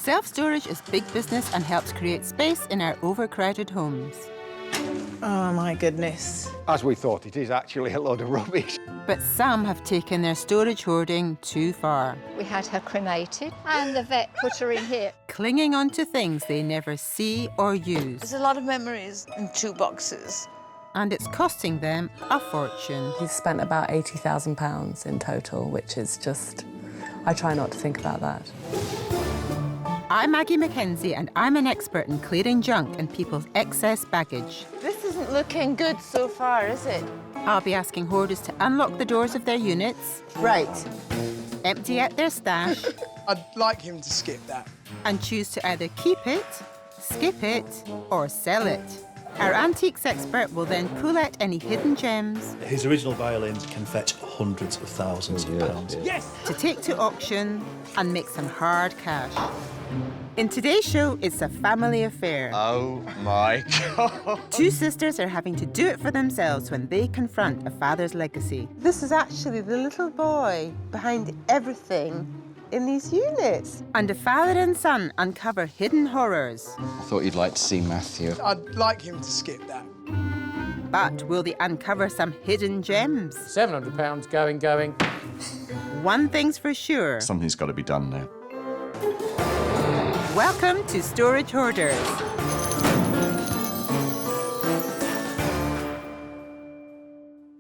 Self-storage is big business and helps create space in our overcrowded homes. Oh, my goodness. As we thought, it is actually a load of rubbish. But some have taken their storage hoarding too far, We had her cremated and the vet put her in here. clinging on to things they never see or use. There's a lot of memories in 2 boxes. And it's costing them a fortune. He's spent about £80,000 in total, which is just... I try not to think about that. I'm Maggie McKenzie, and I'm an expert in clearing junk and people's excess baggage. This isn't looking good so far, is it? I'll be asking hoarders to unlock the doors of their units, Right. empty out their stash, I'd like him to skip that. and choose to either keep it, skip it, or sell it. Our antiques expert will then pull out any hidden gems His original violins can fetch hundreds of thousands of pounds. Yes! to take to auction and make some hard cash. In today's show, it's a family affair. Oh my God. Two sisters are having to do it for themselves when they confront a father's legacy. This is actually the little boy behind everything in these units. And a father and son uncover hidden horrors. I thought you'd like to see Matthew. I'd like him to skip that. But will they uncover some hidden gems? £700 going. One thing's for sure. Something's got to be done now. Welcome to Storage Hoarders.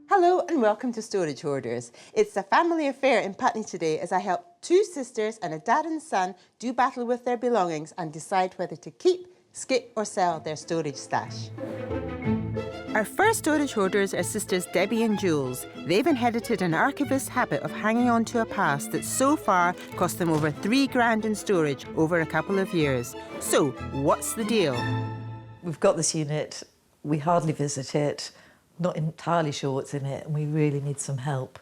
Hello and welcome to Storage Hoarders. It's a family affair in Putney today as I help 2 sisters and a dad and son do battle with their belongings and decide whether to keep, skip or sell their storage stash. Our first storage hoarders are sisters Debbie and Jules. They've inherited an archivist's habit of hanging on to a past that so far cost them over £3,000 in storage over a couple of years. So, what's the deal? We've got this unit, we hardly visit it, not entirely sure what's in it, and we really need some help.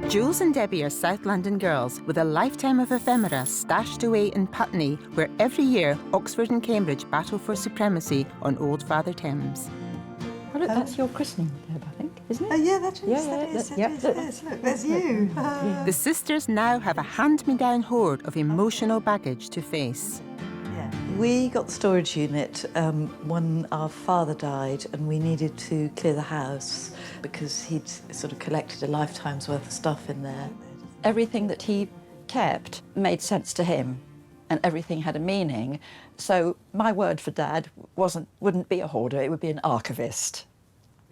Jules and Debbie are South London girls with a lifetime of ephemera stashed away in Putney, where every year Oxford and Cambridge battle for supremacy on Old Father Thames. Oh, look, that's your christening, Deb, I think, isn't it? Oh, yeah, that is. Yeah, Look, there's you. The sisters now have a hand-me-down hoard of emotional baggage to face. We got the storage unit when our father died and we needed to clear the house because he'd sort of collected a lifetime's worth of stuff in there. Everything that he kept made sense to him and everything had a meaning. So my word for Dad wouldn't be a hoarder, it would be an archivist.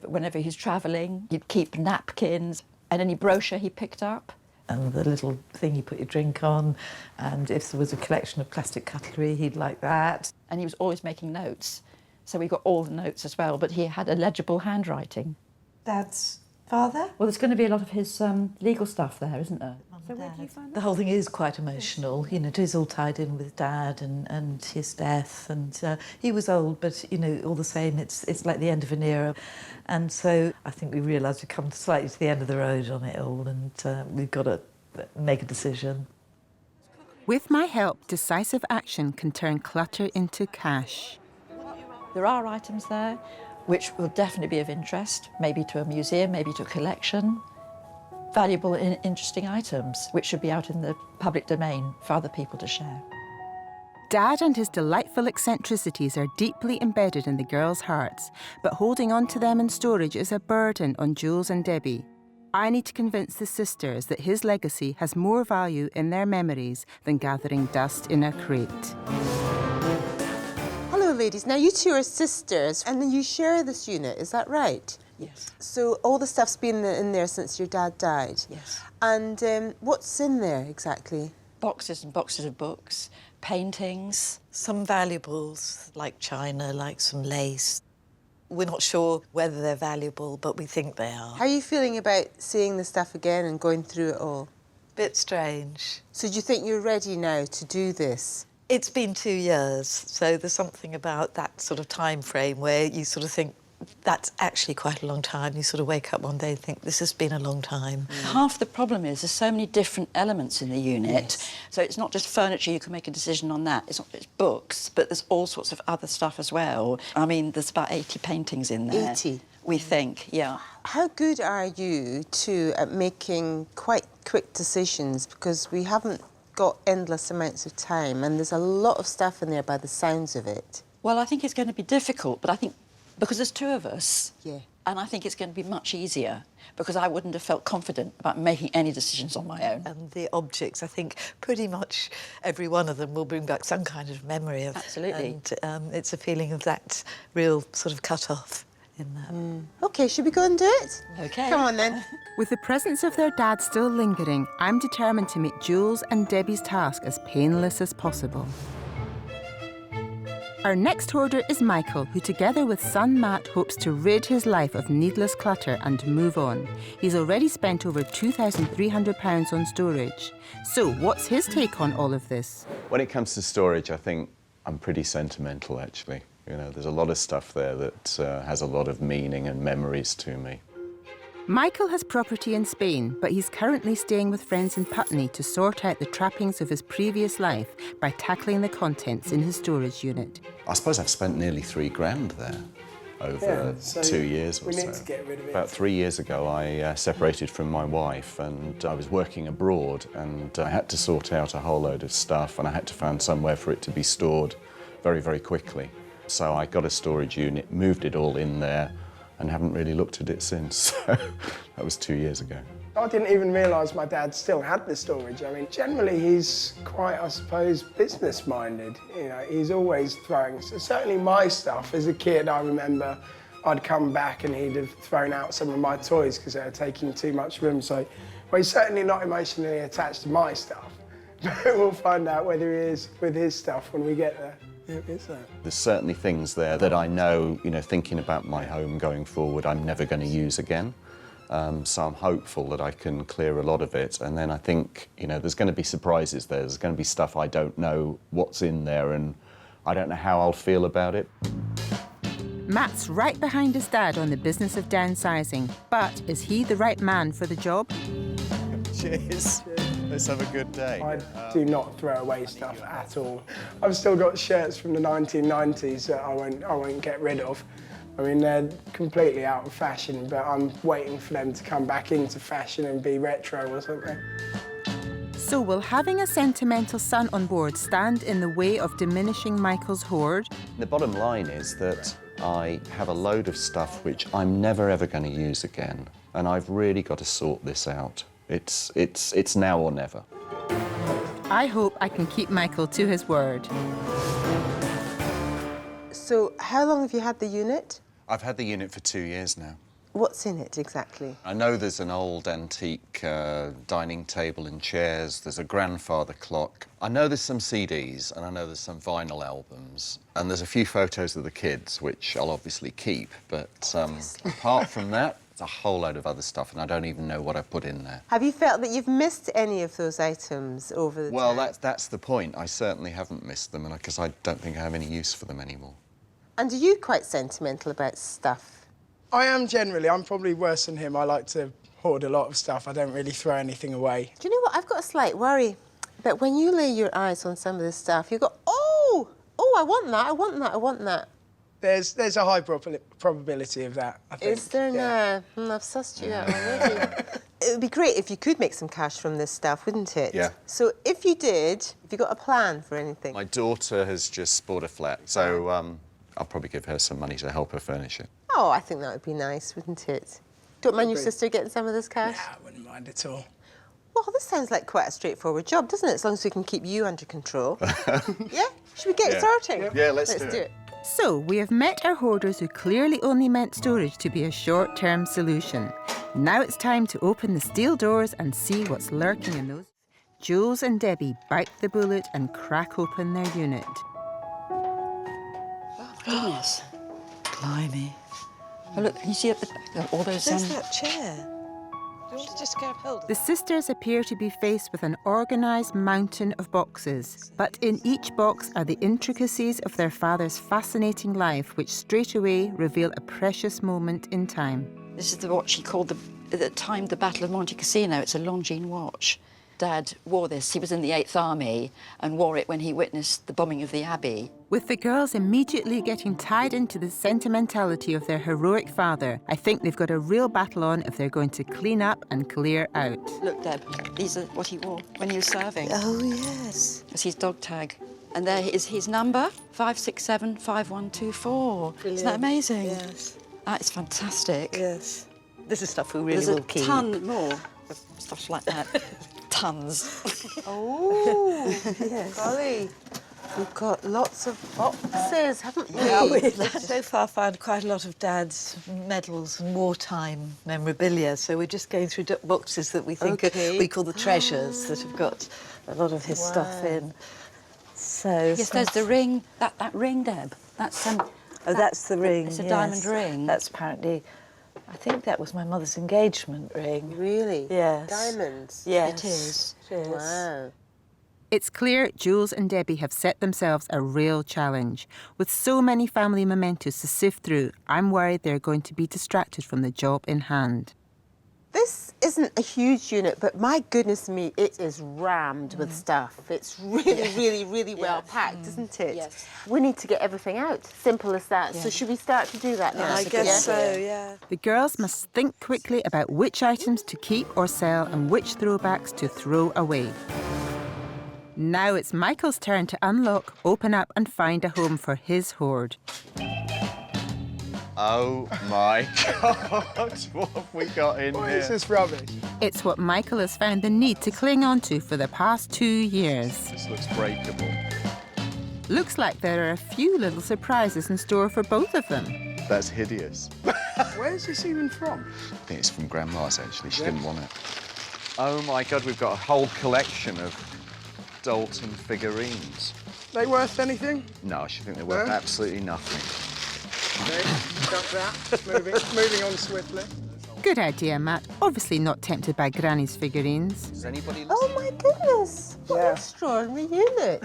But whenever he's travelling, he'd keep napkins and any brochure he picked up. And the little thing you put your drink on, and if there was a collection of plastic cutlery, he'd like that. And he was always making notes. So we got all the notes as well, but he had a legible handwriting. Dad's father? Well, there's going to be a lot of his legal stuff there, isn't there? So where do you find that? The whole thing is quite emotional. You know, it is all tied in with Dad and his death. And he was old, but, you know, all the same, it's like the end of an era. And so I think we realised we've come slightly to the end of the road on it all and we've got to make a decision. With my help, decisive action can turn clutter into cash. There are items there which will definitely be of interest, maybe to a museum, maybe to a collection. Valuable and interesting items which should be out in the public domain for other people to share. Dad and his delightful eccentricities are deeply embedded in the girls' hearts, but holding on to them in storage is a burden on Jules and Debbie. I need to convince the sisters that his legacy has more value in their memories than gathering dust in a crate. Hello ladies, now you 2 are sisters and you share this unit, is that right? Yes. So all the stuff's been in there since your dad died? Yes. And what's in there exactly? Boxes and boxes of books, paintings. Some valuables, like china, like some lace. We're not sure whether they're valuable, but we think they are. How are you feeling about seeing the stuff again and going through it all? Bit strange. So do you think you're ready now to do this? It's been 2 years, so there's something about that sort of time frame where you sort of think, that's actually quite a long time. You sort of wake up one day and think, this has been a long time. Half the problem is there's so many different elements in the unit. Yes. So it's not just furniture, you can make a decision on that. It's not just books, but there's all sorts of other stuff as well. I mean, there's about 80 paintings in there. 80? We think, yeah. How good are you at making quite quick decisions? Because we haven't got endless amounts of time, and there's a lot of stuff in there by the sounds of it. Well, I think it's going to be difficult, but I think because there's two of us, Yeah. and I think it's going to be much easier because I wouldn't have felt confident about making any decisions on my own. And the objects, I think pretty much every one of them will bring back some kind of memory of. Absolutely. And it's a feeling of that real sort of cut-off in that. OK, should we go and do it? OK. Come on, then. With the presence of their dad still lingering, I'm determined to make Jules and Debbie's task as painless as possible. Our next hoarder is Michael, who together with son Matt hopes to rid his life of needless clutter and move on. He's already spent over £2,300 on storage. So what's his take on all of this? When it comes to storage, I think I'm pretty sentimental, actually. You know, there's a lot of stuff there that has a lot of meaning and memories to me. Michael has property in Spain, but he's currently staying with friends in Putney to sort out the trappings of his previous life by tackling the contents in his storage unit. I suppose I've spent nearly £3,000 there over 2 years or so. We need to get rid of it. About 3 years ago, I separated from my wife, and I was working abroad, and I had to sort out a whole load of stuff, and I had to find somewhere for it to be stored very, very quickly. So I got a storage unit, moved it all in there, and haven't really looked at it since. So that was 2 years ago. I didn't even realise my dad still had the storage. I mean, generally he's quite, I suppose, business-minded. You know, he's always throwing. So certainly my stuff, as a kid, I remember I'd come back and he'd have thrown out some of my toys because they were taking too much room. So, well, he's certainly not emotionally attached to my stuff. But we'll find out whether he is with his stuff when we get there. There's certainly things there that I know, you know, thinking about my home going forward, I'm never going to use again. So I'm hopeful that I can clear a lot of it. And then I think, you know, there's going to be surprises there. There's going to be stuff I don't know what's in there, and I don't know how I'll feel about it. Matt's right behind his dad on the business of downsizing, but is he the right man for the job? Cheers. Let's have a good day. I do not throw away stuff at all. I've still got shirts from the 1990s that I won't get rid of. I mean, they're completely out of fashion, but I'm waiting for them to come back into fashion and be retro or something. So will having a sentimental son on board stand in the way of diminishing Michael's hoard? The bottom line is that I have a load of stuff which I'm never ever going to use again, and I've really got to sort this out. It's now or never. I hope I can keep Michael to his word. So how long have you had the unit? I've had the unit for 2 years now. What's in it exactly? I know there's an old antique dining table and chairs. There's a grandfather clock. I know there's some CDs, and I know there's some vinyl albums. And there's a few photos of the kids, which I'll obviously keep. But apart from that, there's a whole load of other stuff, and I don't even know what I put in there. Have you felt that you've missed any of those items over the time? Well, that's the point. I certainly haven't missed them, because I don't think I have any use for them anymore. And are you quite sentimental about stuff? I am generally. I'm probably worse than him. I like to hoard a lot of stuff. I don't really throw anything away. Do you know what? I've got a slight worry that when you lay your eyes on some of this stuff, you go, oh, I want that, I want that, I want that. There's a high probability of that, I think. Is there now? I've sussed you out already. It would be great if you could make some cash from this stuff, wouldn't it? Yeah. So if you did, have you got a plan for anything? My daughter has just bought a flat, so I'll probably give her some money to help her furnish it. Oh, I think that would be nice, wouldn't it? Don't mind your sister getting some of this cash? Yeah, I wouldn't mind at all. Well, this sounds like quite a straightforward job, doesn't it? As long as we can keep you under control. Yeah? Should we get starting? Yeah, let's do it. So, we have met our hoarders who clearly only meant storage to be a short-term solution. Now it's time to open the steel doors and see what's lurking in those. Jules and Debbie bite the bullet and crack open their unit. Oh, goodness. Blimey. Oh, look, can you see at the back all those... There's that chair. Do you want to just grab hold of The sisters appear to be faced with an organised mountain of boxes, but in each box are the intricacies of their father's fascinating life, which straight away reveal a precious moment in time. This is the watch he called the time the Battle of Monte Cassino. It's a Longines watch. Dad wore this. He was in the 8th Army and wore it when he witnessed the bombing of the Abbey. With the girls immediately getting tied into the sentimentality of their heroic father, I think they've got a real battle on if they're going to clean up and clear out. Look, Deb, these are what he wore when he was serving. Oh, yes. That's his dog tag. And there is his number, 5675124. Isn't that amazing? Yes. That is fantastic. Yes. This is stuff we really There's will keep. a ton more of stuff like that. Tons. Oh, Yes. golly. We've got lots of boxes, haven't we? Yeah, we've so far found quite a lot of Dad's medals and wartime memorabilia, so we're just going through boxes that we think we call the treasures that have got a lot of his stuff in. So Yes, there's the ring. That ring, Deb. That's oh, that's the ring. It's a yes. diamond ring. That's apparently, I think that was my mother's engagement ring. Really? Yes. Diamonds? Yes. It is. Yes. Wow. It's clear Jules and Debbie have set themselves a real challenge. With so many family mementos to sift through, I'm worried they're going to be distracted from the job in hand. This isn't a huge unit, but my goodness me, it is rammed with stuff. It's really, really well packed, isn't it? Yes. We need to get everything out. Simple as that. So should we start to do that now? I guess so, yeah. The girls must think quickly about which items to keep or sell and which throwbacks to throw away. Now it's Michael's turn to unlock, open up and find a home for his hoard. Oh my God, what have we got in What here? is this rubbish? It's what Michael has found the need to cling on to for the past 2 years. This looks breakable. Looks like there are a few little surprises in store for both of them. That's hideous. Where's this even from? I think it's from Grandma's, actually. She didn't want it. Oh my God, we've got a whole collection of Dalton figurines. They worth anything? No, I should think they're worth No? absolutely nothing. Okay, got that. moving on swiftly. Good idea, Matt. Obviously not tempted by Granny's figurines. Does anybody listen? Oh my goodness, what Yeah. an extraordinary unit.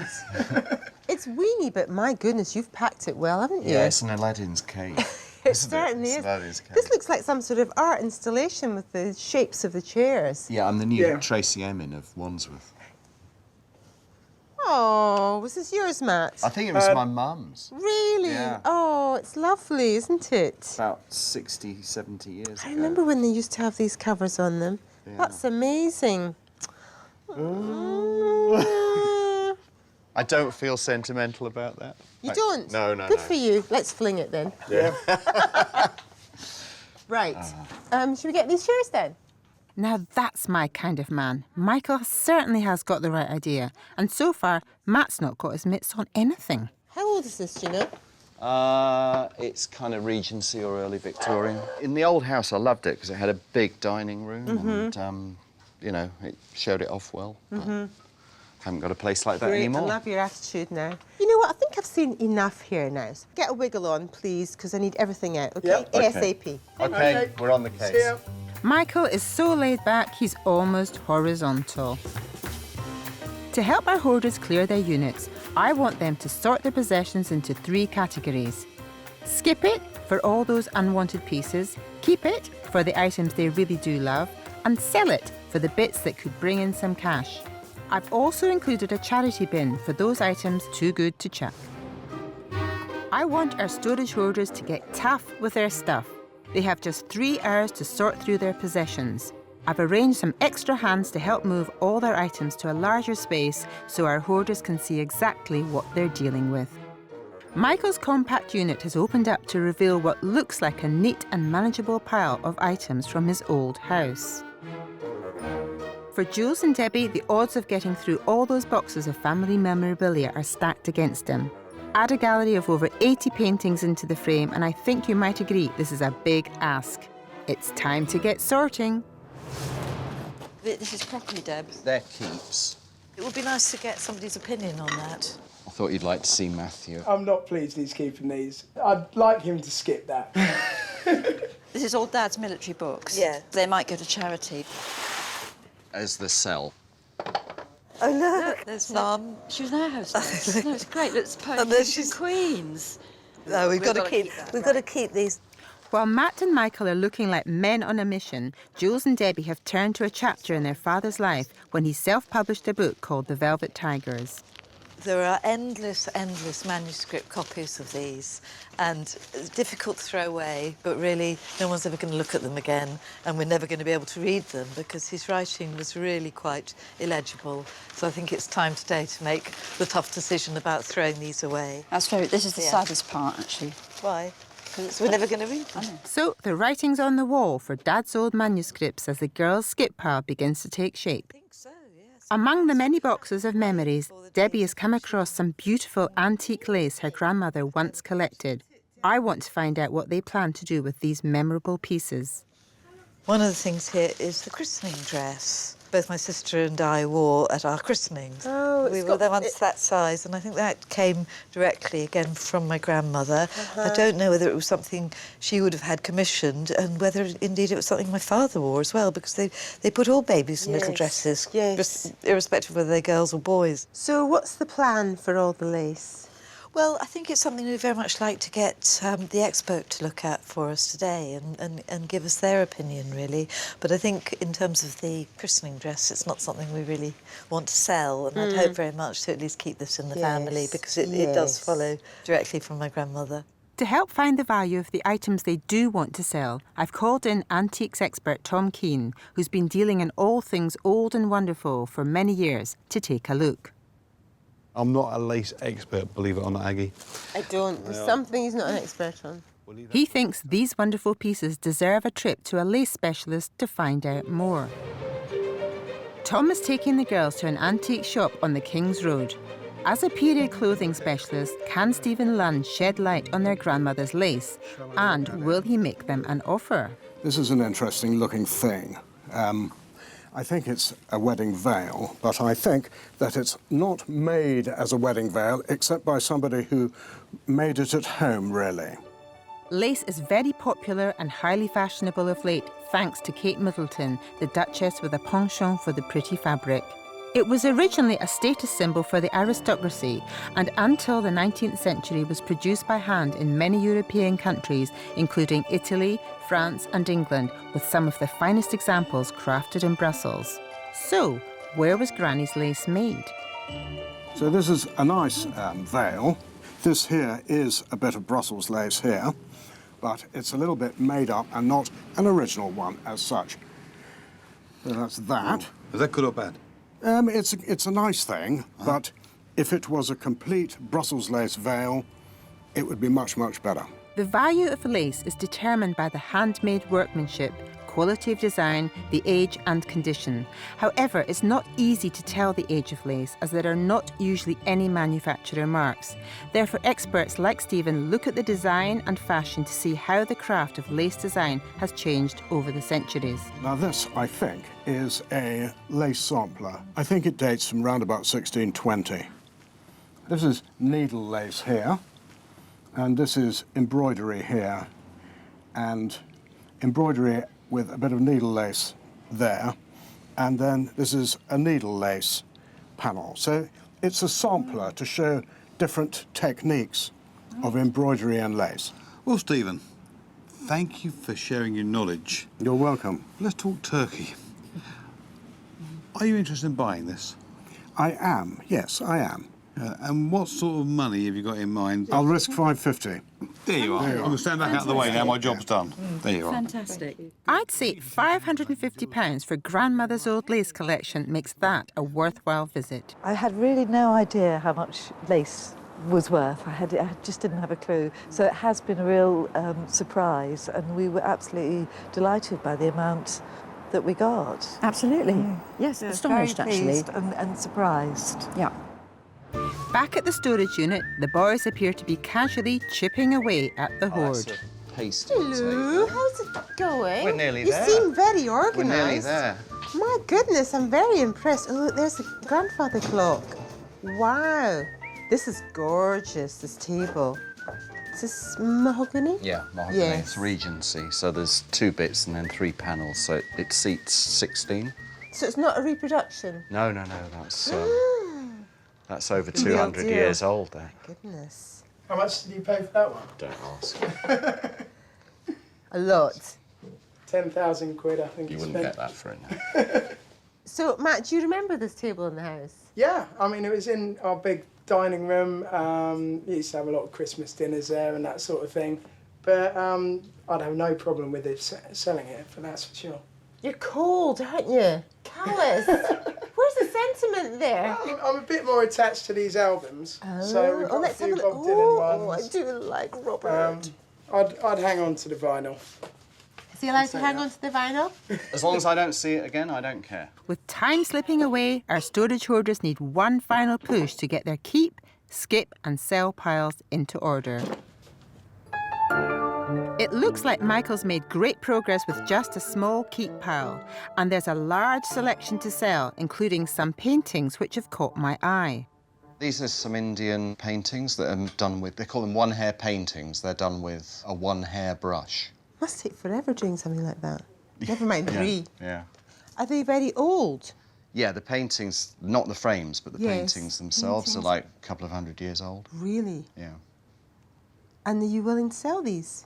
It's weeny, but my goodness, you've packed it well, haven't you? Yeah, it's an Aladdin's cave. It certainly is. Aladdin's cave. This looks like some sort of art installation with the shapes of the chairs. Yeah, I'm the new Yeah. Tracy Emin of Wandsworth. Oh, was this yours, Matt? I think it was my mum's. Really? Yeah. Oh, it's lovely, isn't it? About 60, 70 years ago. I remember when they used to have these covers on them. Yeah. That's amazing. I don't feel sentimental about that. You don't? No, no, Good no. for you. Let's fling it then. Yeah. Right. Should we get these chairs then? Now that's my kind of man. Michael certainly has got the right idea. And so far, Matt's not got his mitts on anything. How old is this, do you know? It's kind of Regency or early Victorian. In the old house, I loved it because it had a big dining room and, you know, it showed it off well. Haven't got a place like that Great. anymore. I love your attitude now. You know what? I think I've seen enough here now. So get a wiggle on, please, because I need everything out, okay? Yep. Okay. ASAP. Okay, we're on the case. See ya. Michael is so laid back, he's almost horizontal. To help our hoarders clear their units, I want them to sort their possessions into 3 categories. Skip it for all those unwanted pieces, keep it for the items they really do love, and sell it for the bits that could bring in some cash. I've also included a charity bin for those items too good to chuck. I want our storage hoarders to get tough with their stuff. They have just 3 hours to sort through their possessions. I've arranged some extra hands to help move all their items to a larger space so our hoarders can see exactly what they're dealing with. Michael's compact unit has opened up to reveal what looks like a neat and manageable pile of items from his old house. For Jules and Debbie, the odds of getting through all those boxes of family memorabilia are stacked against them. Add a gallery of over 80 paintings into the frame, and I think you might agree this is a big ask. It's time to get sorting. This is properly, Deb. They're keeps. It would be nice to get somebody's opinion on that. I thought you'd like to see Matthew. I'm not pleased he's keeping these. I'd like him to skip that. This is all Dad's military books. Yeah. They might go to charity. As the cell. Oh, look. There's Mum. She was in our house. No, it's great. Look, it's And then Kings she's- and Queens. No, we've got to gotta keep. keep that, We've got to keep these. While Matt and Michael are looking like men on a mission, Jules and Debbie have turned to a chapter in their father's life when he self-published a book called The Velvet Tigers. There are endless manuscript copies of these, and it's difficult to throw away, but really no one's ever going to look at them again, and we're never going to be able to read them because his writing was really quite illegible. So I think it's time today to make the tough decision about throwing these away. That's true. This is the saddest part, actually. Why? Because we're never going to read them. So the writing's on the wall for Dad's old manuscripts as the girls' skip pile begins to take shape. Among the many boxes of memories, Debbie has come across some beautiful antique lace her grandmother once collected. I want to find out what they plan to do with these memorable pieces. One of the things here is the christening dress. Both my sister and I wore at our christenings. Oh, we were once that size, and I think that came directly again from my grandmother. I don't know whether it was something she would have had commissioned, and whether indeed it was something my father wore as well, because they put all babies in little dresses, irrespective of whether they're girls or boys. So what's the plan for all the lace? Well, I think it's something we'd very much like to get the expert to look at for us today and give us their opinion, really. But I think in terms of the christening dress, it's not something we really want to sell, and I'd hope very much to at least keep this in the family, because it does follow directly from my grandmother. To help find the value of the items they do want to sell, I've called in antiques expert Tom Keane, who's been dealing in all things old and wonderful for many years, to take a look. I'm not a lace expert, believe it or not, Aggie. I don't. There's something he's not an expert on. He thinks these wonderful pieces deserve a trip to a lace specialist to find out more. Tom is taking the girls to an antique shop on the King's Road. As a period clothing specialist, can Stephen Lunn shed light on their grandmother's lace? And will he make them an offer? This is an interesting looking thing. I think it's a wedding veil, but I think that it's not made as a wedding veil except by somebody who made it at home, really. Lace is very popular and highly fashionable of late, thanks to Kate Middleton, the Duchess with a penchant for the pretty fabric. It was originally a status symbol for the aristocracy, and until the 19th century was produced by hand in many European countries, including Italy, France and England, with some of the finest examples crafted in Brussels. So, where was Granny's lace made? So this is a nice veil. This here is a bit of Brussels lace here, but it's a little bit made up and not an original one as such. So that's that. Is that good or bad? It's a nice thing, but if it was a complete Brussels lace veil, it would be much, much better. The value of lace is determined by the handmade workmanship, quality of design, the age and condition. However, it's not easy to tell the age of lace, as there are not usually any manufacturer marks. Therefore, experts like Stephen look at the design and fashion to see how the craft of lace design has changed over the centuries. Now this, I think, is a lace sampler. I think it dates from round about 1620. This is needle lace here, and this is embroidery here, and embroidery with a bit of needle lace there, and then this is a needle lace panel. So it's a sampler to show different techniques of embroidery and lace. Well, Stephen, thank you for sharing your knowledge. You're welcome. Let's talk turkey. Are you interested in buying this? I am, yes, I am. And what sort of money have you got in mind? I'll risk $550. There you are. I'm going to stand back out of the way now, my job's done. There you are. Fantastic. I'd say £550 for grandmother's old lace collection makes that a worthwhile visit. I had really no idea how much lace was worth. I just didn't have a clue. So it has been a real surprise, and we were absolutely delighted by the amount that we got. Absolutely. Yes, astonished, very actually. pleased and surprised. Yeah. Back at the storage unit, the boys appear to be casually chipping away at the hoard. Pasty. Hello, how's it going? We're nearly you there. You seem very organised. We're nearly there. My goodness, I'm very impressed. Oh, look, there's a grandfather clock. Wow, this is gorgeous, this table. Is this mahogany? Yeah, mahogany. Yes. It's Regency, so there's 2 bits and then 3 panels, so it seats 16. So it's not a reproduction? No, that's over 200 years old there. My goodness. How much did you pay for that one? Don't ask. A lot. 10,000 quid, I think. You it's wouldn't spent. get that for it now. So, Matt, do you remember this table in the house? Yeah, I mean, it was in our big dining room. We used to have a lot of Christmas dinners there and that sort of thing. But I'd have no problem with it selling it, for that's for sure. You're cold, aren't you? Callous. Where's the sentiment there? I'm a bit more attached to these albums. So we've got a few Bob Dylan ones. I do like Robert. I'd hang on to the vinyl. Is he allowed to hang on to the vinyl? As long as I don't see it again, I don't care. With time slipping away, our storage hoarders need one final push to get their keep, skip and sell piles into order. It looks like Michael's made great progress with just a small keep pile, and there's a large selection to sell, including some paintings which have caught my eye. These are some Indian paintings that are done with, they call them one-hair paintings. They're done with a one-hair brush. Must take forever doing something like that. Never mind 3. Yeah. Are they very old? Yeah, the paintings, not the frames, but the Yes, paintings themselves are like a couple of 100 years old. Really? Yeah. And are you willing to sell these?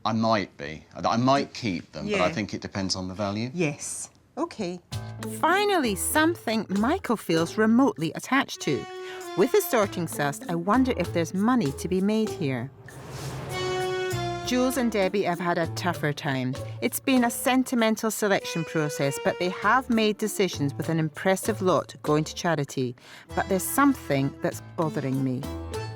I might be. I might keep them, but Yeah. I think it depends on the value. Yes. OK. Finally, something Michael feels remotely attached to. With his sorting sus, I wonder if there's money to be made here. Jules and Debbie have had a tougher time. It's been a sentimental selection process, but they have made decisions with an impressive lot going to charity. But there's something that's bothering me.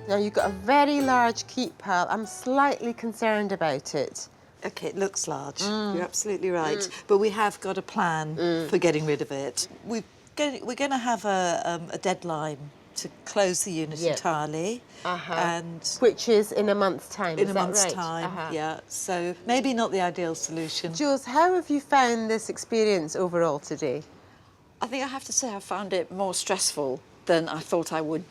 Now, you've got a very large keep pile. I'm slightly concerned about it. OK, it looks large. You're absolutely right. But we have got a plan for getting rid of it. We're going to have a deadline to close the unit entirely. And which is in a month's time, in is a that month's right? time, yeah. So maybe not the ideal solution. Jules, how have you found this experience overall today? I think I have to say I found it more stressful than I thought I would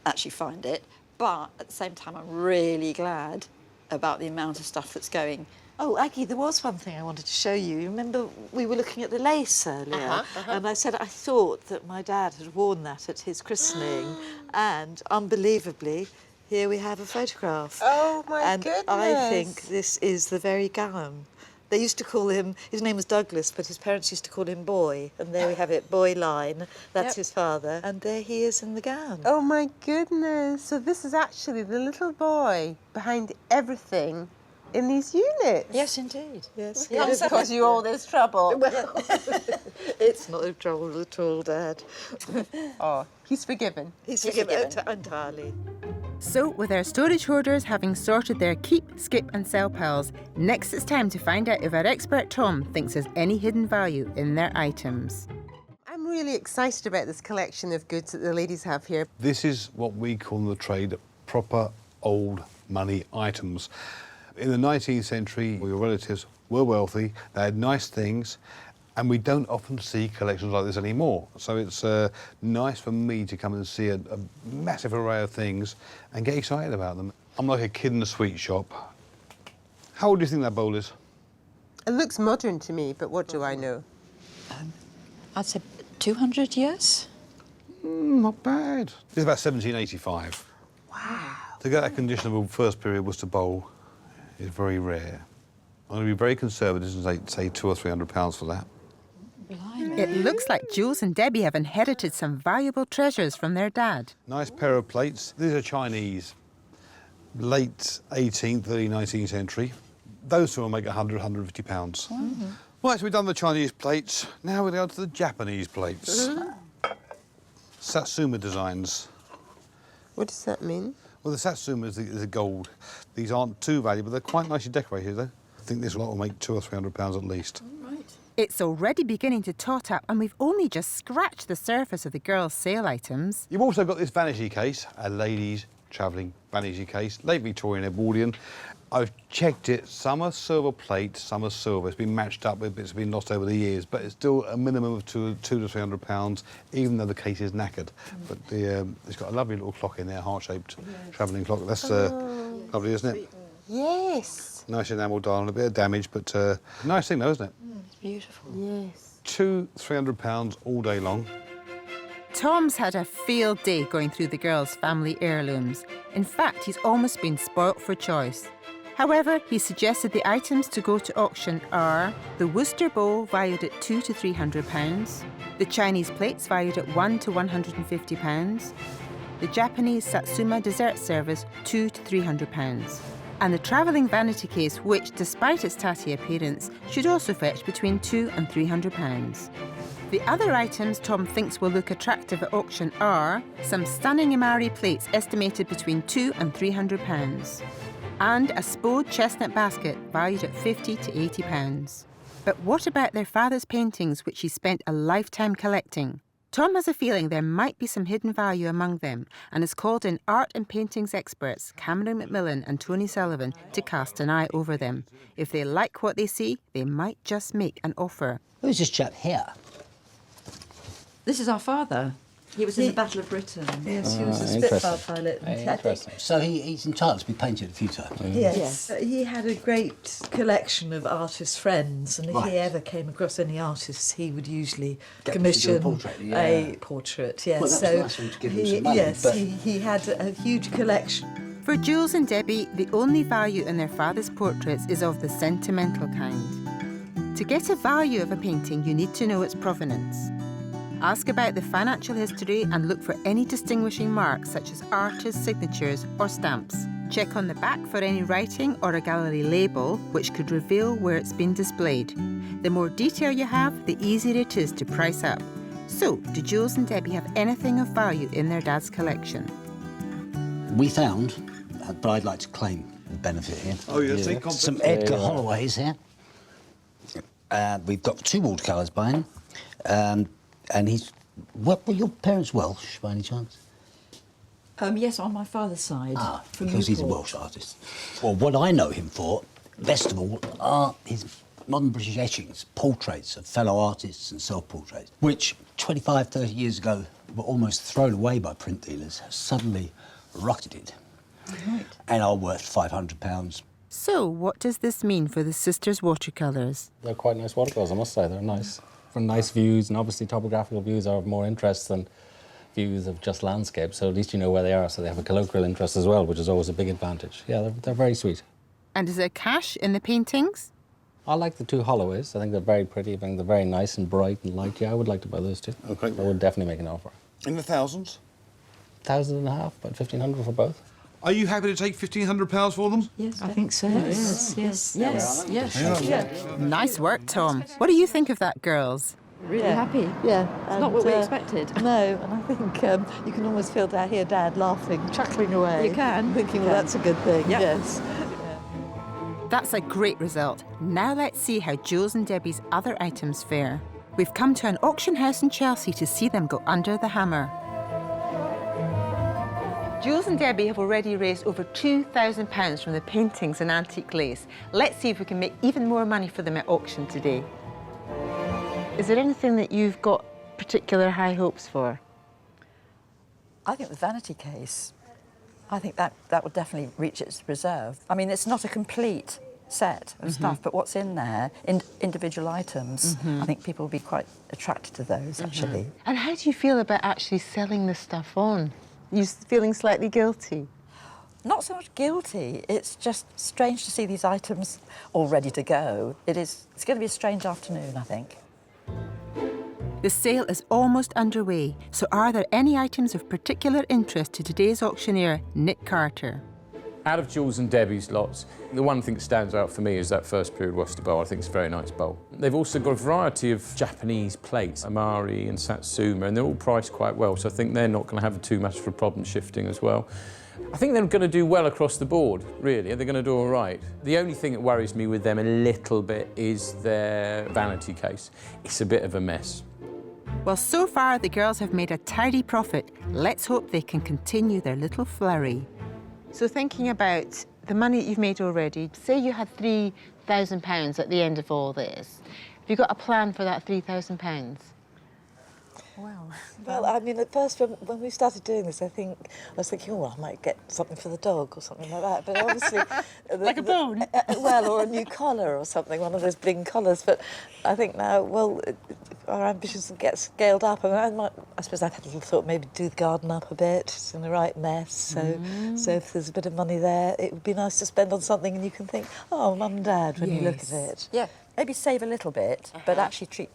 actually find it. But at the same time, I'm really glad about the amount of stuff that's going. Oh, Aggie, there was one thing I wanted to show you. You remember we were looking at the lace earlier? And I said I thought that my dad had worn that at his christening. And unbelievably, here we have a photograph. Oh, my goodness. And I think this is the very gown. They used to call him, his name was Douglas, but his parents used to call him Boy. And there we have it, Boy Line. That's his father. And there he is in the gown. Oh, my goodness. So this is actually the little boy behind everything in these units. Yes, indeed. Yes. It doesn't cause you all this trouble. Well, it's not a trouble at all, Dad. Oh, he's forgiven. He's forgiven entirely. So, with our storage hoarders having sorted their keep, skip and sell piles, next it's time to find out if our expert Tom thinks there's any hidden value in their items. I'm really excited about this collection of goods that the ladies have here. This is what we call in the trade proper old money items. In the 19th century, your relatives were wealthy, they had nice things, and we don't often see collections like this anymore. So it's nice for me to come and see a massive array of things and get excited about them. I'm like a kid in a sweet shop. How old do you think that bowl is? It looks modern to me, but what do I know? I'd say 200 years. Not bad. It's about 1785. Wow. To get that condition of a first period Worcester bowl is very rare. I'm going to be very conservative and say £200 or £300 for that. It looks like Jules and Debbie have inherited some valuable treasures from their dad. Nice pair of plates. These are Chinese, late 18th, early 19th century. Those two will make £100, £150. Right, so we've done the Chinese plates. Now we're down to the Japanese plates. Satsuma designs. What does that mean? Well, the Satsuma is the gold. These aren't too valuable. They're quite nicely decorated, though. I think this lot will make £200 or £300 at least. It's already beginning to tot up, and we've only just scratched the surface of the girls' sale items. You've also got this vanity case, a ladies' travelling vanity case, late Victorian Edwardian. I've checked it. Some are silver plate, some are silver. It's been matched up with bits that have been lost over the years, but it's still a minimum of £200 to £300, even though the case is knackered. But it's got a lovely little clock in there, heart-shaped travelling clock. That's lovely, isn't it? Yes. Nice enamel dial and a bit of damage, but nice thing though, isn't it? It's beautiful. Yes. £200-300 all day long. Tom's had a field day going through the girls' family heirlooms. In fact, he's almost been spoilt for choice. However, he suggested the items to go to auction are the Worcester bowl valued at £200 to £300, the Chinese plates valued at £100 to £150, the Japanese Satsuma dessert service £200 to £300, and the travelling vanity case, which, despite its tatty appearance, should also fetch between £200 and £300. The other items Tom thinks will look attractive at auction are some stunning Imari plates estimated between £200 and £300, and a Spode chestnut basket valued at £50 to £80. But what about their father's paintings, which he spent a lifetime collecting? Tom has a feeling there might be some hidden value among them and has called in art and paintings experts Cameron McMillan and Tony Sullivan to cast an eye over them. If they like what they see, they might just make an offer. Who's this chap here? This is our father. He was in the Battle of Britain. Yes, he was a Spitfire pilot. Interesting. So he's entitled to be painted a few times. Yes. He had a great collection of artist friends, and if he ever came across any artists, he would usually commission a portrait. Yes. Well, that was nice of him to give him some money. Yes, he had a huge collection. For Jules and Debbie, the only value in their father's portraits is of the sentimental kind. To get a value of a painting, you need to know its provenance. Ask about the financial history and look for any distinguishing marks such as artists' signatures or stamps. Check on the back for any writing or a gallery label which could reveal where it's been displayed. The more detail you have, the easier it is to price up. So, do Jules and Debbie have anything of value in their dad's collection? We found, but I'd like to claim the benefit here. Oh, yes, some Edgar Holloways here. We've got 2 watercolours by him. And he's... Were your parents Welsh, by any chance? Yes, on my father's side. From because he's a Welsh artist. Well, what I know him for, best of all, are his modern British etchings, portraits of fellow artists and self-portraits, which 25, 30 years ago were almost thrown away by print dealers, have suddenly rocketed. Right. And are worth £500. So, what does this mean for the sisters' watercolours? They're quite nice watercolours, I must say. They're nice. For nice views, and obviously topographical views are of more interest than views of just landscape, so at least you know where they are, so they have a colloquial interest as well, which is always a big advantage. Yeah, they're very sweet. And is there cash in the paintings? I like the 2 Holloways. I think they're very pretty. I think they're very nice and bright and light. Yeah, I would like to buy those 2. OK. I would definitely make an offer. In the thousands? £1,500, about £1,500 for both. Are you happy to take £1,500 for them? Yes, I think so. Yes. Nice work, Tom. What do you think of that, girls? Really happy. Yeah. It's not what we expected. No, and I think you can almost hear Dad laughing, chuckling away. You can. Thinking, well, that's a good thing. Yep. Yes. That's a great result. Now let's see how Jules and Debbie's other items fare. We've come to an auction house in Chelsea to see them go under the hammer. Jules and Debbie have already raised over £2,000 from the paintings and antique lace. Let's see if we can make even more money for them at auction today. Is there anything that you've got particular high hopes for? I think the vanity case, I think that would definitely reach its reserve. I mean, it's not a complete set of stuff, but what's in there, individual items, I think people will be quite attracted to those, actually. And how do you feel about actually selling this stuff on? Are you feeling slightly guilty? Not so much guilty, it's just strange to see these items all ready to go. It's going to be a strange afternoon, I think. The sale is almost underway, so are there any items of particular interest to today's auctioneer, Nick Carter? Out of Jules and Debbie's lots, the one thing that stands out for me is that first period Worcester bowl. I think it's a very nice bowl. They've also got a variety of Japanese plates, Imari and Satsuma, and they're all priced quite well, so I think they're not going to have too much of a problem shifting as well. I think they're going to do well across the board, really. They're going to do all right. The only thing that worries me with them a little bit is their vanity case. It's a bit of a mess. Well, so far the girls have made a tidy profit. Let's hope they can continue their little flurry. So thinking about the money that you've made already, say you had £3,000 at the end of all this. Have you got a plan for that £3,000? Wow. Well, I mean, at first, when we started doing this, I was thinking, oh, I might get something for the dog or something like that. But obviously... Like a bone? Well, or a new collar or something, one of those bling collars. But I think now, well, our ambitions get scaled up. And I suppose I've had a little thought, maybe do the garden up a bit. It's in the right mess. So if there's a bit of money there, it would be nice to spend on something and you can think, oh, Mum and Dad, when you look at it. Yeah, maybe save a little bit, but actually treat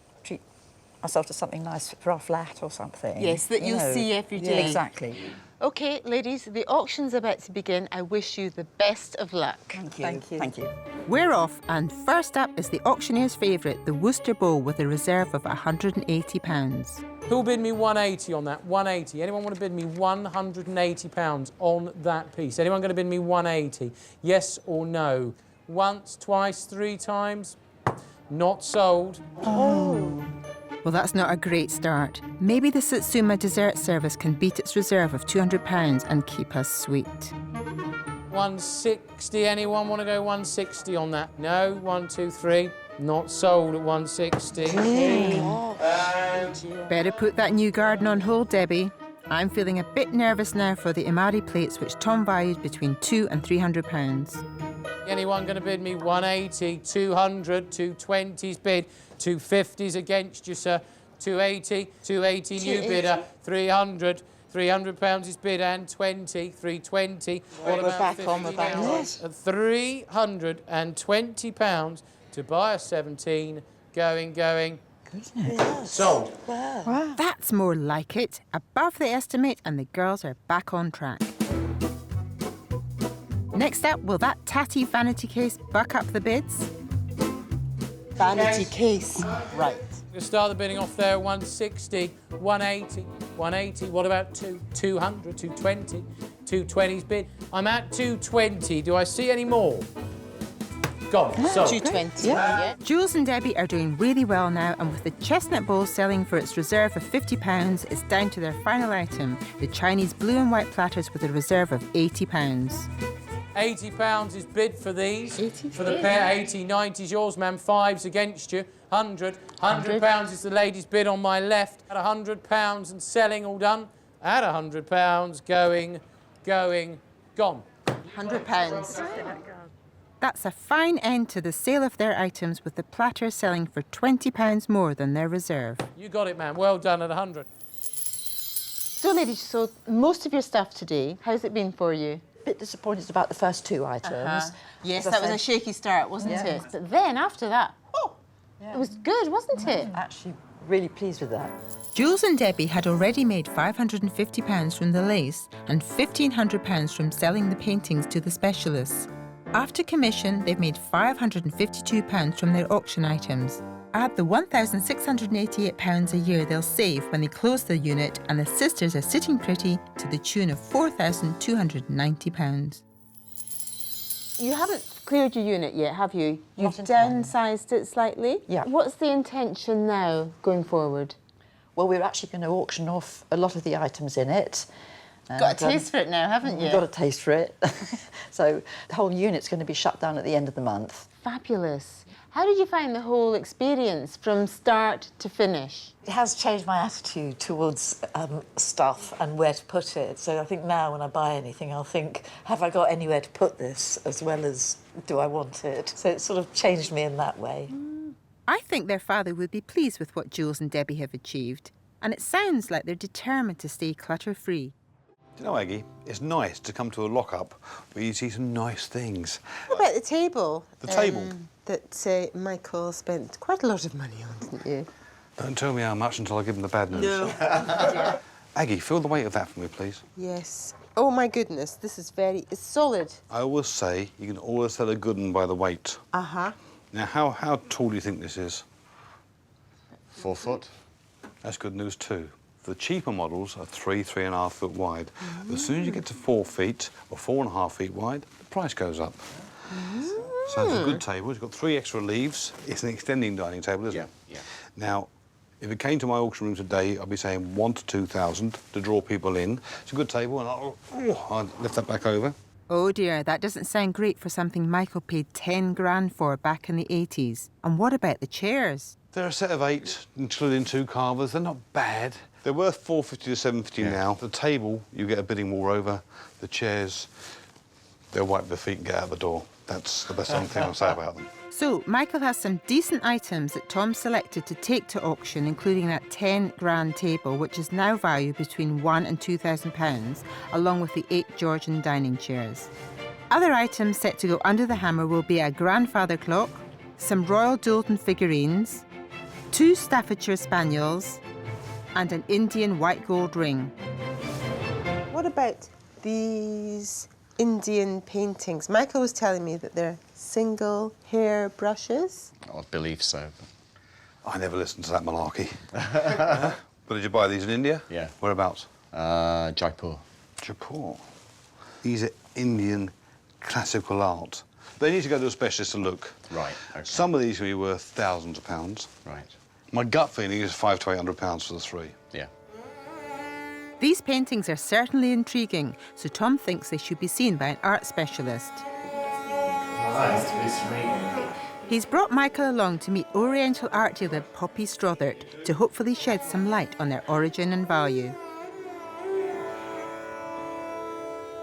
myself to something nice for our flat or something. Yes, that you'll see every day. Exactly. OK, ladies, the auction's about to begin. I wish you the best of luck. Thank you. Thank you. Thank you. We're off, and first up is the auctioneer's favourite, the Worcester Bowl with a reserve of £180. Who'll bid me 180 on that? 180. Anyone want to bid me £180 on that piece? Anyone going to bid me 180? Yes or no? Once, twice, 3 times? Not sold. Oh. Well, that's not a great start. Maybe the Satsuma dessert service can beat its reserve of £200 and keep us sweet. 160. Anyone want to go 160 on that? No? 1, 2, 3. Not sold at 160. Better put that new garden on hold, Debbie. I'm feeling a bit nervous now for the Imari plates, which Tom valued between £200 and £300. Anyone going to bid me 180, 200, 220's bid, 250's against you, sir. 280, 280 new bidder, 300. £300 is bid and 20, 320. What about £320 to buy a 17. Going. Goodness. Sold. Wow. That's more like it. Above the estimate, and the girls are back on track. Next up, will that tatty vanity case buck up the bids? Vanity case. Right. We'll start the bidding off there, 160, 180, 180. What about 200, 220? 220's bid. I'm at 220. Do I see any more? Gone. Sold. 220. Yeah. Jules and Debbie are doing really well now, and with the chestnut bowl selling for its reserve of £50, it's down to their final item, the Chinese blue and white platters with a reserve of £80. £80 is bid for these. 80? For the pair, 80, 90's yours, ma'am. 5's against you. 100. £100 is the lady's bid on my left. At £100 and selling, all done. At £100, going, gone. £100. That's a fine end to the sale of their items, with the platter selling for £20 more than their reserve. You got it, ma'am. Well done at 100. So, ladies, so most of your stuff today, how's it been for you? A bit disappointed about the first 2 items. Yes, that was a shaky start, wasn't it? But then after that, it was good, wasn't it? Actually, really pleased with that. Jules and Debbie had already made £550 from the lace and £1,500 from selling the paintings to the specialists. After commission, they've made £552 from their auction items. Add the £1,688 a year they'll save when they close the unit, and the sisters are sitting pretty to the tune of £4,290. You haven't cleared your unit yet, have you? You've Not entirely. downsized it slightly? Yeah. What's the intention now, going forward? Well, we're actually going to auction off a lot of the items in it. Got a taste for it now, haven't you? We've got a taste for it. So the whole unit's going to be shut down at the end of the month. Fabulous. How did you find the whole experience from start to finish? It has changed my attitude towards stuff and where to put it. So I think now when I buy anything, I'll think, have I got anywhere to put this, as well as do I want it? So it sort of changed me in that way. I think their father would be pleased with what Jules and Debbie have achieved, and it sounds like they're determined to stay clutter-free. You know, Aggie, it's nice to come to a lock-up where you see some nice things. What about the table? The table? That Michael spent quite a lot of money on, didn't you? Don't tell me how much until I give him the bad news. No. Aggie, feel the weight of that for me, please. Yes. Oh, my goodness, this is it's solid. I always say you can always tell a good one by the weight. Uh-huh. Now, how tall do you think this is? 4 foot. That's good news too. The cheaper models are 3.5 foot wide. As soon as you get to 4 feet or 4.5 feet wide, the price goes up. So it's a good table. It's got 3 extra leaves. It's an extending dining table, isn't it? Yeah. Now, if it came to my auction room today, I'd be saying 1,000 to 2,000 to draw people in. It's a good table, and I'll lift that back over. Oh dear, that doesn't sound great for something Michael paid 10 grand for back in the 80s. And what about the chairs? They're a set of 8, including 2 carvers. They're not bad. They're worth 450 to 750 now. The table, you get a bidding war over. The chairs, they'll wipe their feet and get out the door. That's the best thing I'll say about them. So, Michael has some decent items that Tom selected to take to auction, including that 10 grand table, which is now valued between £1,000 and £2,000, along with the 8 Georgian dining chairs. Other items set to go under the hammer will be a grandfather clock, some Royal Doulton figurines, 2 Staffordshire Spaniels, and an Indian white gold ring. What about these Indian paintings? Michael was telling me that they're single hair brushes. I believe so. I never listened to that malarkey. But did you buy these in India? Yeah. Whereabouts? Jaipur. Jaipur. These are Indian classical art. They need to go to a specialist to look. Right, okay. Some of these will be worth thousands of pounds. Right. My gut feeling is £500 to £800 for the 3. Yeah. These paintings are certainly intriguing, so Tom thinks they should be seen by an art specialist. He's brought Michael along to meet Oriental art dealer Poppy Strothert to hopefully shed some light on their origin and value.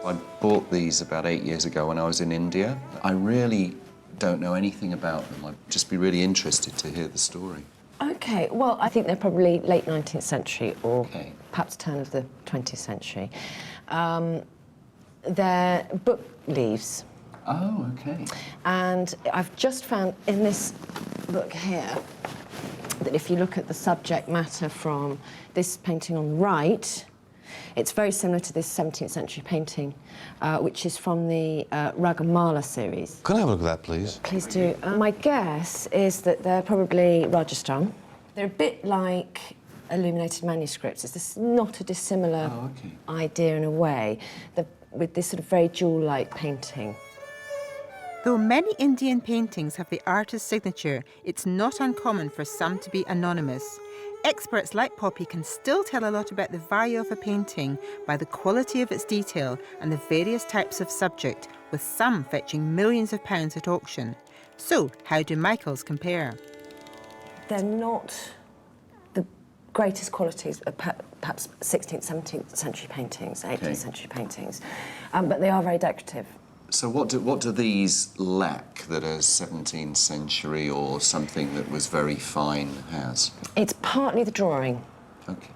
I bought these about 8 years ago when I was in India. I really don't know anything about them. I'd just be really interested to hear the story. OK, well, I think they're probably late 19th century or perhaps turn of the 20th century. They're book leaves. Oh, OK. And I've just found in this book here that if you look at the subject matter from this painting on the right, it's very similar to this 17th century painting, which is from the Ragamala series. Can I have a look at that, please? Please do. My guess is that they're probably Rajasthan. They're a bit like illuminated manuscripts. It's not a dissimilar idea in a way, with this sort of very jewel-like painting. Though many Indian paintings have the artist's signature, it's not uncommon for some to be anonymous. Experts like Poppy can still tell a lot about the value of a painting by the quality of its detail and the various types of subject, with some fetching millions of pounds at auction. So, how do Michael's compare? They're not the greatest qualities of perhaps 16th, 17th century paintings, 18th century paintings, but they are very decorative. So what do these lack that a 17th century or something that was very fine has? It's partly the drawing. OK.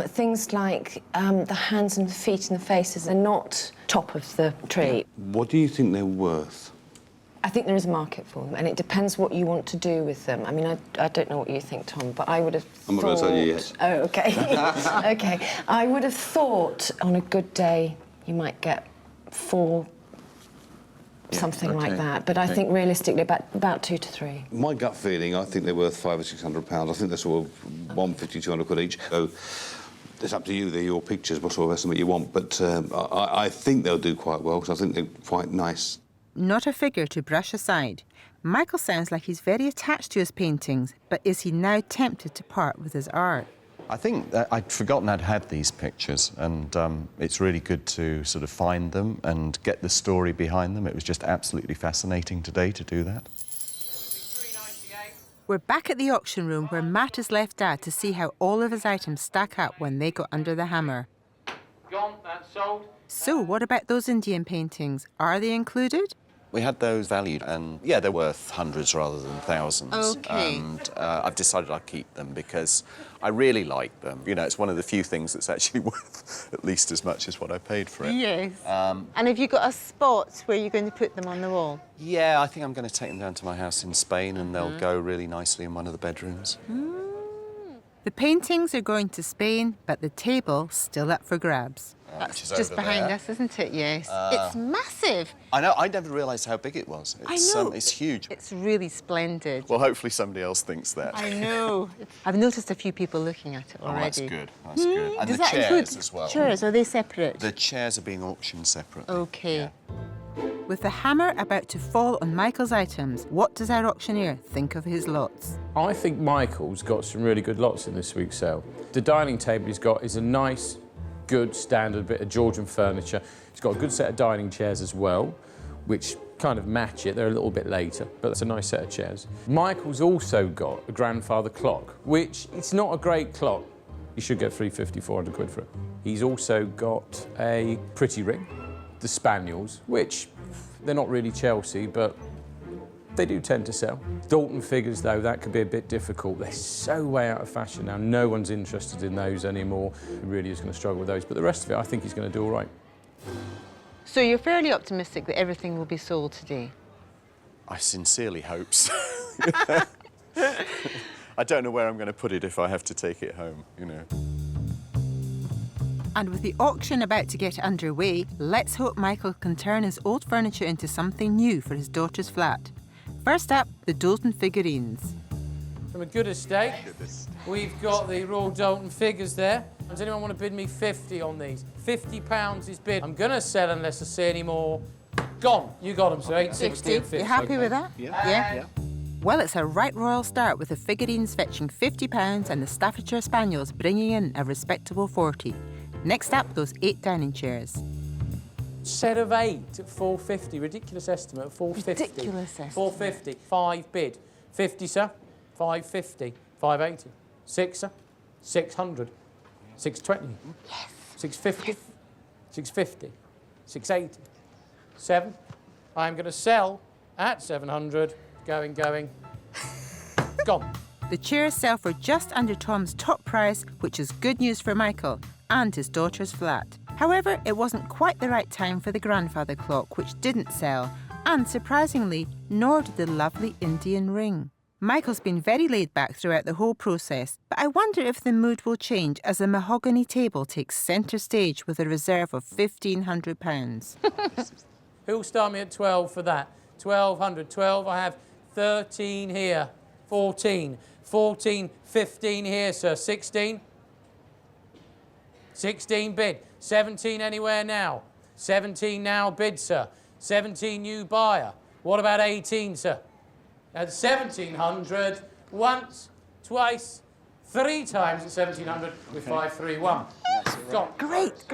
Things like the hands and the feet and the faces are not top of the tree. What do you think they're worth? I think there is a market for them, and it depends what you want to do with them. I mean, I don't know what you think, Tom, but I would have thought... I'm not going to tell you yet. Oh, OK. OK. I would have thought on a good day you might get 4... something like that, but I think realistically about 2 to 3. My gut feeling, I think they're worth £500 or £600. I think they're sort of 150, 200 quid each. So it's up to you. They're your pictures, what sort of estimate you want. But I think they'll do quite well because I think they're quite nice. Not a figure to brush aside. Michael sounds like he's very attached to his paintings, but is he now tempted to part with his art? I think I'd forgotten I'd had these pictures, and it's really good to sort of find them and get the story behind them. It was just absolutely fascinating today to do that. We're back at the auction room where Matt has left Dad to see how all of his items stack up when they go under the hammer. Gone, that's sold. So, what about those Indian paintings? Are they included? We had those valued, and yeah, they're worth hundreds rather than thousands. OK. And I've decided I'll keep them because I really like them. You know, it's one of the few things that's actually worth at least as much as what I paid for it. Yes. And have you got a spot where you're going to put them on the wall? Yeah, I think I'm going to take them down to my house in Spain, and they'll go really nicely in one of the bedrooms. The paintings are going to Spain, but the table still up for grabs. That's just behind us, isn't it? Yes. It's massive. I know, I never realised how big it was. It's, I know. It's huge. It's really splendid. Well, hopefully somebody else thinks that. I know. I've noticed a few people looking at it already. Oh, that's good. That's good. And Does the that chairs include as well. Chairs, are they separate? The chairs are being auctioned separately. OK. Yeah. With the hammer about to fall on Michael's items, what does our auctioneer think of his lots? I think Michael's got some really good lots in this week's sale. The dining table he's got is a nice, good standard bit of Georgian furniture. He's got a good set of dining chairs as well, which kind of match it. They're a little bit later, but it's a nice set of chairs. Michael's also got a grandfather clock, which it's not a great clock. You should get 350, 400 quid for it. He's also got a pretty ring, the Spaniels, which they're not really Chelsea, but they do tend to sell. Dalton figures, though, that could be a bit difficult. They're so way out of fashion now. No one's interested in those anymore. He really is going to struggle with those. But the rest of it, I think he's going to do all right. So you're fairly optimistic that everything will be sold today? I sincerely hope so. I don't know where I'm going to put it if I have to take it home, you know. And with the auction about to get underway, let's hope Michael can turn his old furniture into something new for his daughter's flat. First up, the Dalton figurines. From a good estate, we've got the Royal Dalton figures there. Does anyone want to bid me 50 on these? £50 is bid. I'm going to sell unless I see any more. Gone. You got them, so 860 and 50. You happy with that? Yeah. Well, it's a right royal start with the figurines fetching £50 and the Staffordshire Spaniels bringing in a respectable 40. Next up, those 8 dining chairs. Set of 8 at 450. Ridiculous estimate at 450. Ridiculous estimate. 450. 5 bid. 50, sir. 550. 580. 6, sir. 600. 620. Yes. 650. 650. 680. 7. I'm going to sell at 700. Going. Gone. The chairs sell for just under Tom's top price, which is good news for Michael and his daughter's flat. However, it wasn't quite the right time for the grandfather clock, which didn't sell, and surprisingly, nor did the lovely Indian ring. Michael's been very laid back throughout the whole process, but I wonder if the mood will change as the mahogany table takes centre stage with a reserve of £1,500. Who'll start me at 12 for that? 1,200. 12, I have 13 here. 14. 14, 15 here, sir. 16. 16 bid. 17 anywhere now. 17 now bid, sir. 17 new buyer. What about 18, sir? At 1,700, once, twice, 3 times at 1,700 with 531. Gone. Great.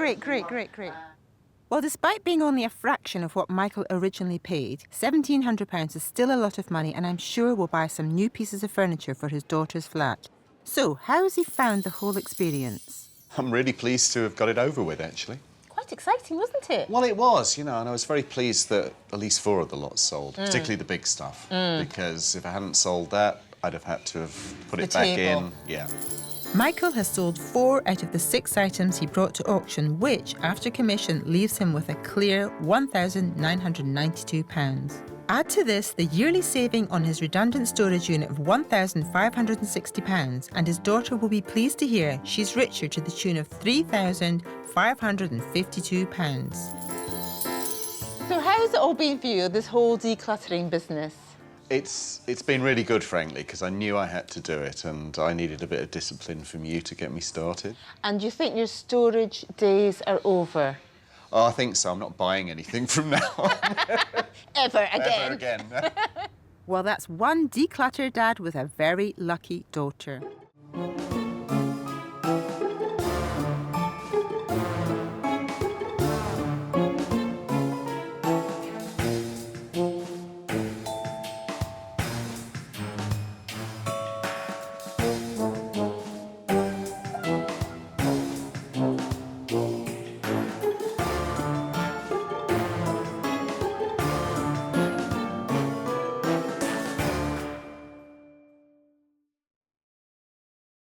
Well, despite being only a fraction of what Michael originally paid, £1,700 is still a lot of money, and I'm sure will buy some new pieces of furniture for his daughter's flat. So, how has he found the whole experience? I'm really pleased to have got it over with, actually. Quite exciting, wasn't it? Well, it was, you know, and I was very pleased that at least 4 of the lots sold, particularly the big stuff, because if I hadn't sold that, I'd have had to have put it back in. Yeah. Michael has sold 4 out of the 6 items he brought to auction, which, after commission, leaves him with a clear £1,992. Add to this the yearly saving on his redundant storage unit of £1,560, and his daughter will be pleased to hear she's richer to the tune of £3,552. So how's it all been for you, this whole decluttering business? It's been really good, frankly, because I knew I had to do it, and I needed a bit of discipline from you to get me started. And you think your storage days are over? Oh, I think so. I'm not buying anything from now on. Ever again. Ever again. Well, that's one declutter dad with a very lucky daughter.